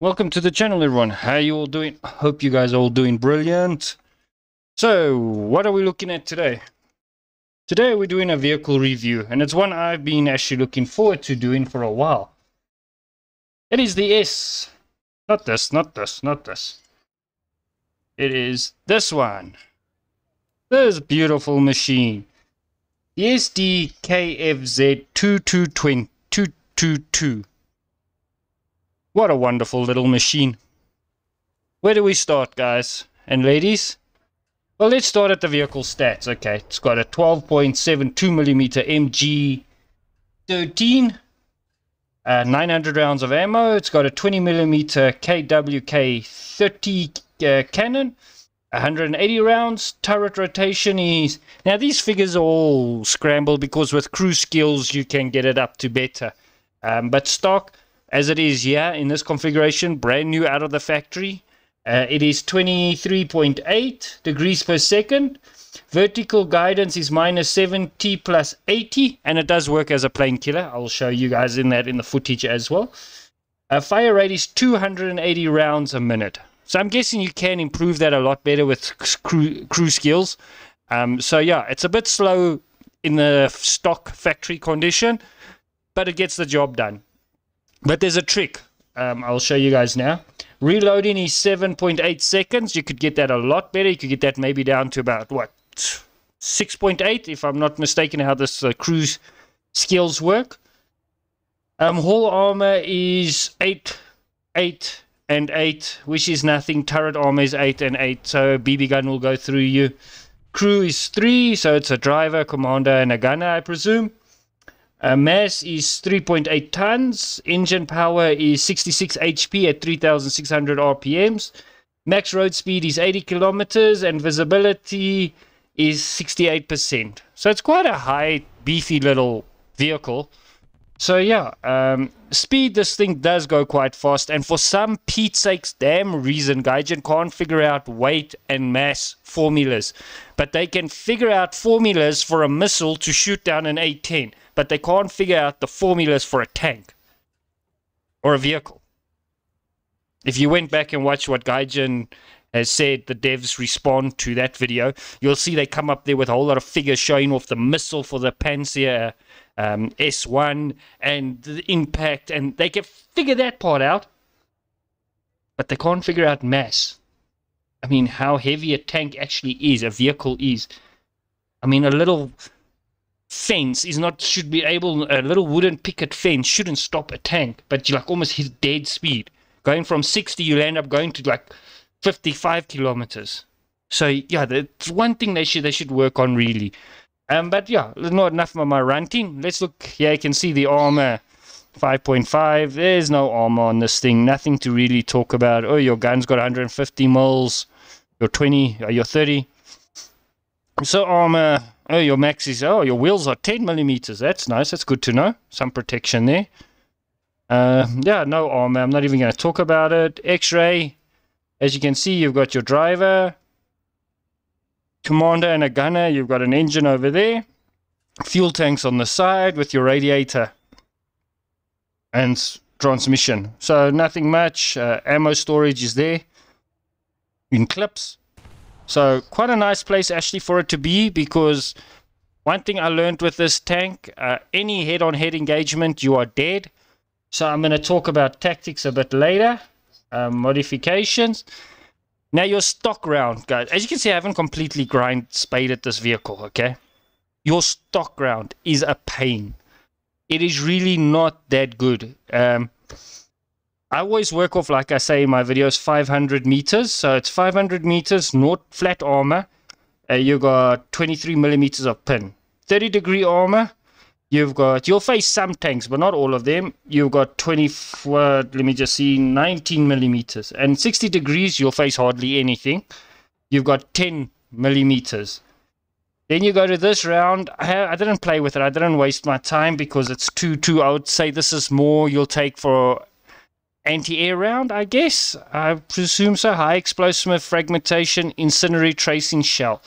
Welcome to the channel, everyone. How you all doing? I hope you guys are all doing brilliant. So, what are we looking at today? Today we're doing a vehicle review, and it's one I've been actually looking forward to doing for a while. It is the S. Not this, not this, not this. It is this one. This beautiful machine. The SDKFZ 222. What a wonderful little machine. Where do we start, guys and ladies? Well, let's start at the vehicle stats. Okay, it's got a 12.72mm MG13, 900 rounds of ammo. It's got a 20mm KWK-30 cannon, 180 rounds. Turret rotation is... Now, these figures are all scrambled because with crew skills you can get it up to better. But stock, as it is here in this configuration, brand new out of the factory, it is 23.8 degrees per second. Vertical guidance is -70 plus 80, and it does work as a plane killer. I'll show you guys in the footage as well. Fire rate is 280 rounds a minute. So I'm guessing you can improve that a lot better with crew skills. So yeah, it's a bit slow in the stock factory condition, but it gets the job done. But there's a trick. I'll show you guys now. Reloading is 7.8 seconds. You could get that a lot better. You could get that maybe down to about, what, 6.8, if I'm not mistaken, how this cruise skills work. Hull armor is 8, 8, and 8, which is nothing. Turret armor is 8 and 8, so BB gun will go through you. Crew is 3, so it's a driver, commander, and a gunner, I presume. Mass is 3.8 tons. Engine power is 66 HP at 3,600 RPMs. Max road speed is 80 kilometers, and visibility is 68%. So it's quite a high, beefy little vehicle. So yeah, speed, this thing does go quite fast, and for some Pete's sakes damn reason, Gaijin can't figure out weight and mass formulas. But they can figure out formulas for a missile to shoot down an A-10. But they can't figure out the formulas for a tank or a vehicle. If you went back and watched what Gaijin has said, the devs respond to that video, you'll see they come up there with a whole lot of figures showing off the missile for the Panzer S1 and the impact, and they can figure that part out, but they can't figure out mass. I mean, how heavy a tank actually is, a vehicle is. I mean, a little fence is not, should be able, a little wooden picket fence shouldn't stop a tank, but you like almost hit dead speed. Going from 60, you'll end up going to like 55 kilometers. So yeah, that's one thing they should work on really. But yeah, not enough of my ranting. Let's look here. You can see the armor 5.5. There's no armor on this thing, nothing to really talk about. Oh, your gun's got 150 mils, your 20, your 30. So armor, oh, your max is, oh, your wheels are 10 millimeters. That's nice. That's good to know. Some protection there. Yeah, no armor. I'm not even going to talk about it. X-ray. As you can see, you've got your driver, commander, and a gunner. You've got an engine over there. Fuel tanks on the side with your radiator and transmission. So nothing much. Ammo storage is there in clips. So quite a nice place actually for it to be, because one thing I learned with this tank, any head-on-head engagement, you are dead. So I'm going to talk about tactics a bit later, modifications. Now your stock round, guys. As you can see, I haven't completely spaded this vehicle, okay? Your stock round is a pain. It is really not that good. I always work off, like I say in my videos, 500 meters. So it's 500 meters, not flat armor. You got 23 millimeters of pin. 30-degree armor. You'll face some tanks, but not all of them. You've got 19 millimeters. And 60 degrees, you'll face hardly anything. You've got 10 millimeters. Then you go to this round. I didn't play with it. I didn't waste my time because it's 2-2. I would say this is more you'll take for anti-air round, I guess. I presume so. High explosive fragmentation, incendiary tracing shell.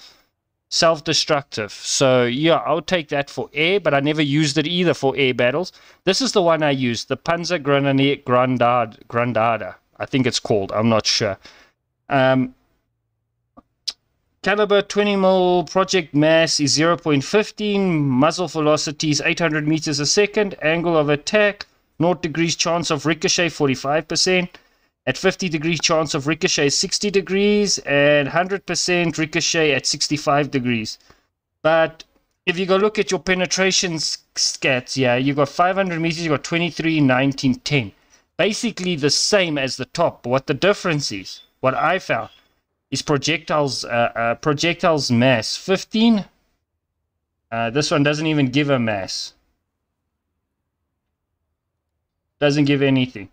Self-destructive. So yeah, I would take that for air, but I never used it either for air battles. This is the one I used, the Panzer Grenadier Grandada. I think it's called. I'm not sure. Caliber 20mm project mass is 0.15. Muzzle velocity is 800 meters a second. Angle of attack, 0 degrees chance of ricochet, 45%. At 50 degrees chance of ricochet, 60 degrees. And 100% ricochet at 65 degrees. But if you go look at your penetration scats, yeah, you got 500 meters, you got 23, 19, 10. Basically the same as the top. But what the difference is, what I found, is projectiles mass 15. This one doesn't even give a mass. Doesn't give anything.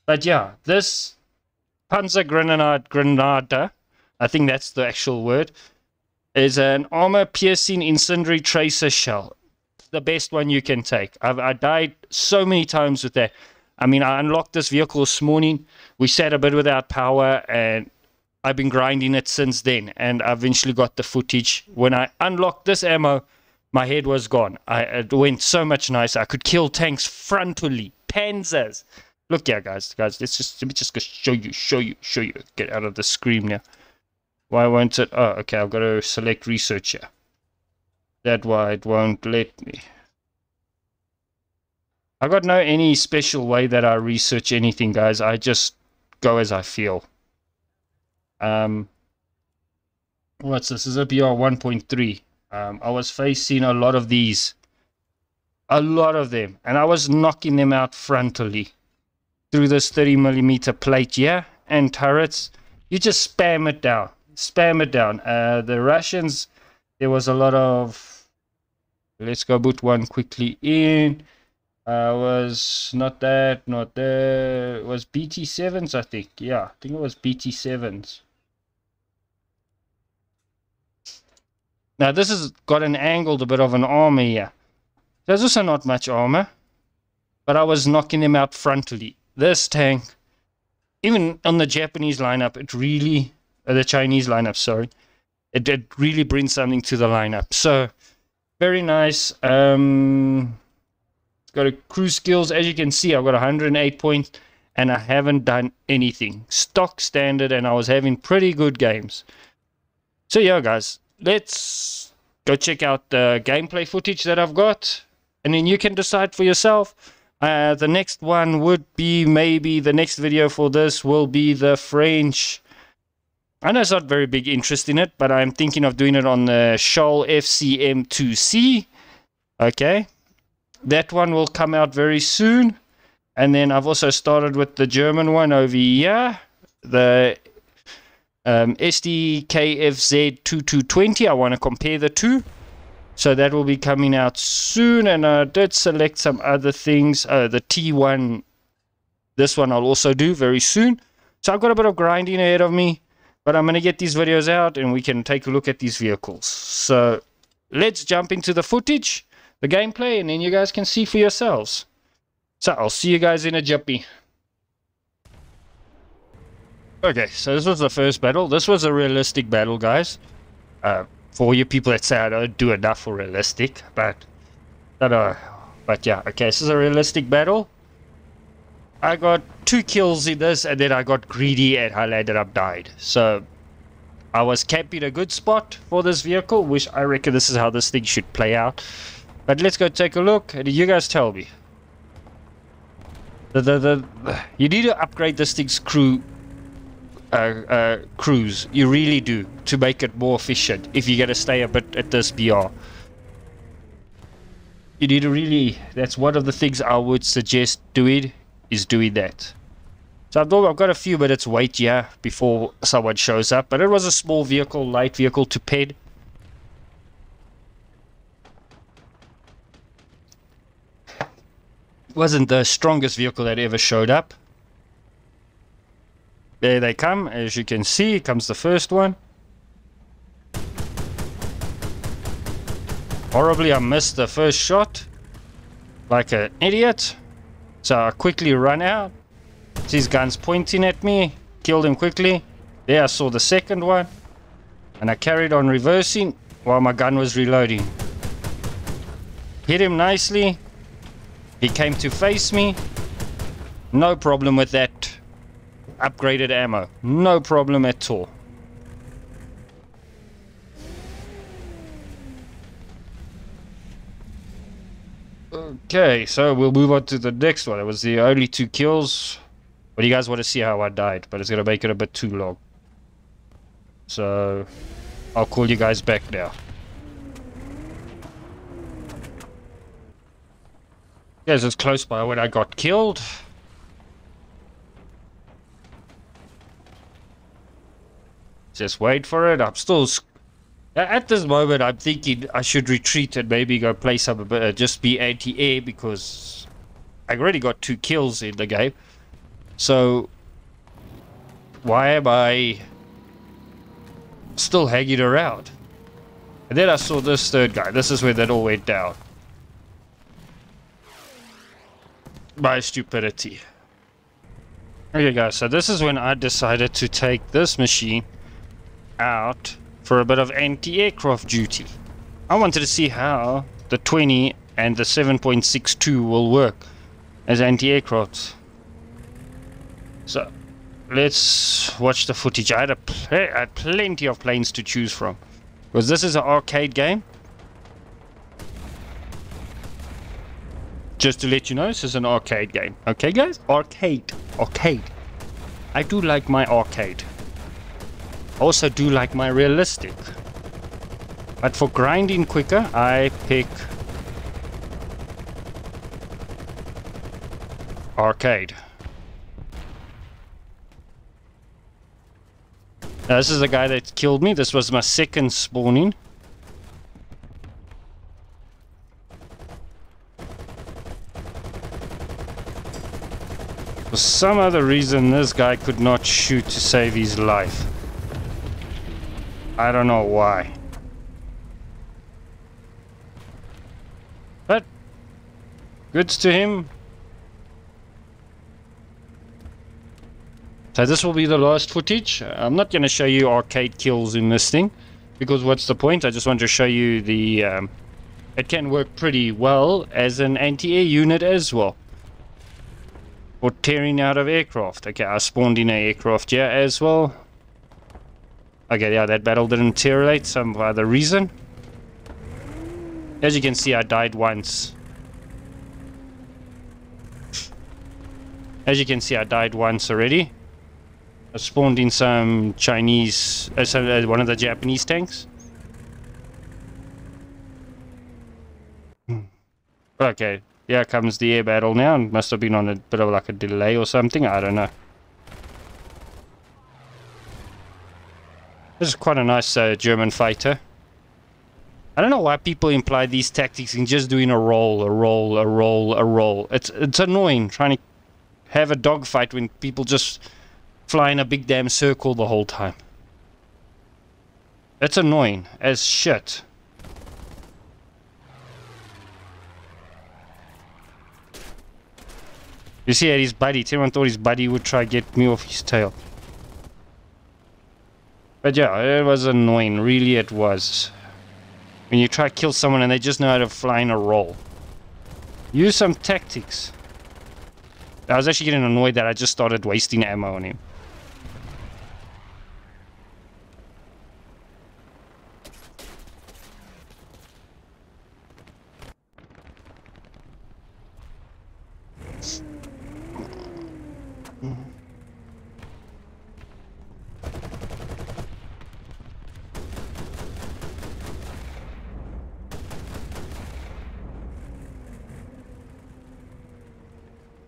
But yeah, this Panzergranate, I think that's the actual word, is an armor-piercing incendiary tracer shell. The best one you can take. I died so many times with that. I mean, I unlocked this vehicle this morning. We sat a bit without power, and I've been grinding it since then. And I eventually got the footage. When I unlocked this ammo, my head was gone. It went so much nicer. I could kill tanks frontally. Panzers. Look here, guys. Let me just go show you. Get out of the screen now. Why won't it? Oh, okay, I've got to select research here. That's why it won't let me. I got no any special way that I research anything, guys. I just go as I feel. What's this? This is a BR 1.3. I was facing a lot of these. A lot of them. And I was knocking them out frontally. Through this 30mm plate, yeah? And turrets. You just spam it down. Spam it down. The Russians, there was a lot of... Let's go put one quickly in. Was not that, not there. It was BT7s, I think. Yeah, I think it was BT7s. Now this has got an angled a bit of an armor here. There's also not much armor. But I was knocking them out frontally. This tank, even on the Japanese lineup, it really... the Chinese lineup, sorry. It really brings something to the lineup. So, very nice. Got a cruise skills. As you can see, I've got 108 points. And I haven't done anything. Stock standard, and I was having pretty good games. So yeah, guys. Let's go check out the gameplay footage that I've got. And then you can decide for yourself. The next one would be, maybe the next video for this will be the French. I know it's not very big interest in it, but I'm thinking of doing it on the Scholl FCM2C. Okay. That one will come out very soon. And then I've also started with the German one over here. The SDKFZ 2220. I want to compare the two. So that will be coming out soon. And I did select some other things. The T1. This one I'll also do very soon. So I've got a bit of grinding ahead of me. But I'm going to get these videos out and we can take a look at these vehicles. So let's jump into the footage, the gameplay, and then you guys can see for yourselves. So I'll see you guys in a jiffy. Okay, so this was the first battle. This was a realistic battle, guys. For you people that say I don't do enough for realistic, but yeah, okay, this is a realistic battle. I got 2 kills in this, and then I got greedy and I landed up died. So I was camping a good spot for this vehicle, which I reckon this is how this thing should play out. But let's go take a look, and you guys tell me. You need to upgrade this thing's cruise. You really do, to make it more efficient if you're gonna stay a bit at this BR. You need to really, that's one of the things I would suggest doing, is doing that. So I've got a few minutes wait here before someone shows up, but it was a small vehicle, light vehicle to ped. Wasn't the strongest vehicle that ever showed up. There they come, as you can see, comes the first one. Horribly, I missed the first shot, like an idiot. So I quickly run out. His gun's pointing at me. Killed him quickly. There I saw the second one. And I carried on reversing while my gun was reloading. Hit him nicely. He came to face me. No problem with that. upgraded ammo. No problem at all. Okay, so we'll move on to the next one. It was the only 2 kills. But you guys want to see how I died, but it's going to make it a bit too long. So, I'll call you guys back now. Guys, it's close by when I got killed. Just wait for it. I'm still... At this moment, I'm thinking I should retreat and maybe go play some... just be anti-air, because I already got 2 kills in the game. So, why am I still hanging around? And then I saw this third guy. This is where that all went down. My stupidity. Okay guys, so this is when I decided to take this machine out for a bit of anti-aircraft duty. I wanted to see how the 20 and the 7.62 will work as anti-aircraft. So, let's watch the footage. I had plenty of planes to choose from. Because this is an arcade game. Just to let you know, this is an arcade game. Okay, guys? Arcade. Arcade. I do like my arcade. Also do like my realistic. But for grinding quicker, I pick arcade. Now, this is the guy that killed me. This was my second spawning. For some other reason, this guy could not shoot to save his life. I don't know why. But, goods to him. So this will be the last footage. I'm not going to show you arcade kills in this thing, because what's the point? I just want to show you the... it can work pretty well as an anti-air unit as well. For tearing out of aircraft. Okay, I spawned in an aircraft here as well. Okay, yeah, that battle didn't terrorate some other reason. As you can see, I died once. As you can see, I died once already. I spawned in some Chinese, one of the Japanese tanks. Okay, here comes the air battle now. It must have been on a bit of like a delay or something, I don't know. This is quite a nice German fighter. I don't know why people imply these tactics in just doing a roll, a roll, a roll, a roll. It's annoying trying to have a dogfight when people just fly in a big damn circle the whole time. That's annoying as shit. You see, his buddy, Timon thought his buddy would try to get me off his tail. But yeah, it was annoying, really it was. When you try to kill someone and they just know how to fly in a roll. Use some tactics. I was actually getting annoyed that I just started wasting ammo on him.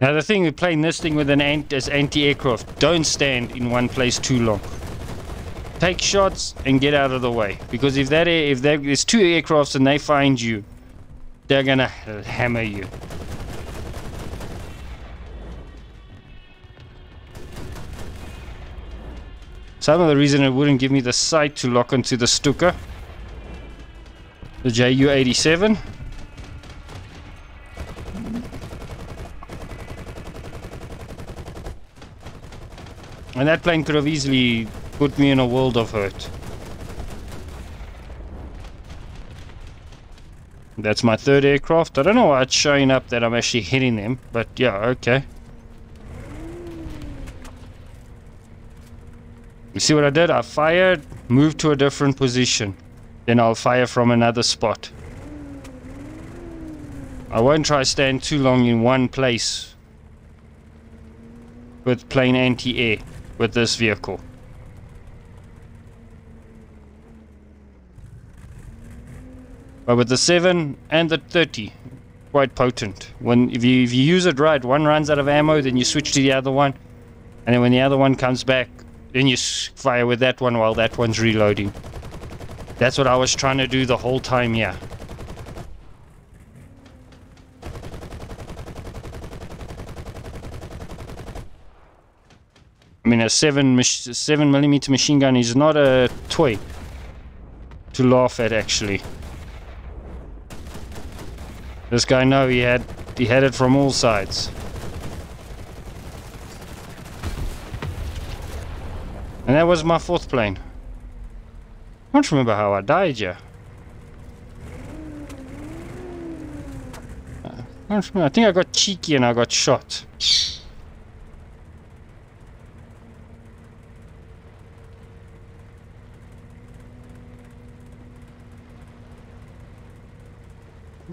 Now the thing with playing this thing with an anti-aircraft, don't stand in one place too long. Take shots and get out of the way, because if there's 2 aircrafts and they find you, they're gonna hammer you. Some of the reason it wouldn't give me the sight to lock onto the Stuka, the Ju-87. And that plane could have easily put me in a world of hurt. That's my 3rd aircraft. I don't know why it's showing up that I'm actually hitting them, but yeah, okay. You see what I did? I fired, moved to a different position. Then I'll fire from another spot. I won't try stand too long in one place with plain anti-air with this vehicle. But with the 7 and the 30, quite potent. If you use it right, one runs out of ammo, then you switch to the other one, and then when the other one comes back, then you fire with that one while that one's reloading. That's what I was trying to do the whole time here. I mean, a 7mm machine gun is not a toy to laugh at, actually. This guy, no, he had it from all sides. And that was my 4th plane. I don't remember how I died here. I think I got cheeky and I got shot.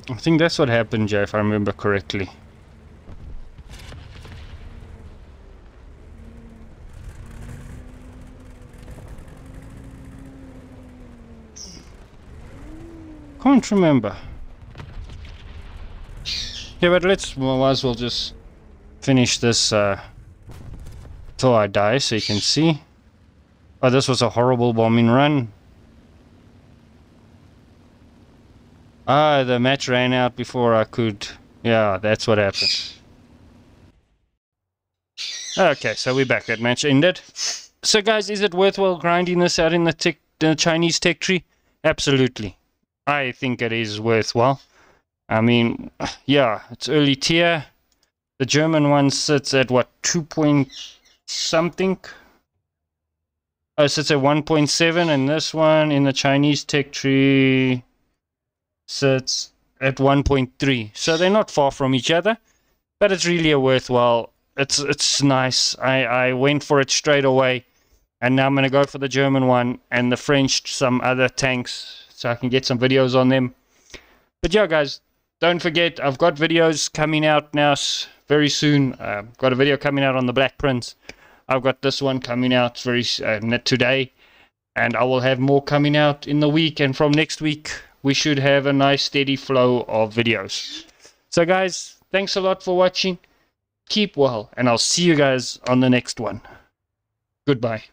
I think that's what happened, Jay, if I remember correctly. Can't remember. Yeah, but might as well just finish this till I die, so you can see. Oh, this was a horrible bombing run. Ah, the match ran out before I could. Yeah, that's what happened. Okay, so we're back. That match ended. So guys, is it worthwhile grinding this out in the Chinese tech tree? Absolutely. I think it is worthwhile. I mean, yeah, it's early tier. The German one sits at what, 2 point something? Oh, it sits at 1.7, and this one in the Chinese tech tree sits at 1.3. So they're not far from each other, but it's really a worthwhile. It's nice. I went for it straight away, and now I'm gonna go for the German one and the French, some other tanks, so I can get some videos on them. But yeah, guys, don't forget, I've got videos coming out now very soon. Got a video coming out on the Black Prince. I've got this one coming out today, and I will have more coming out in the week, and from next week we should have a nice steady flow of videos. So guys, thanks a lot for watching. Keep well, and I'll see you guys on the next one. Goodbye.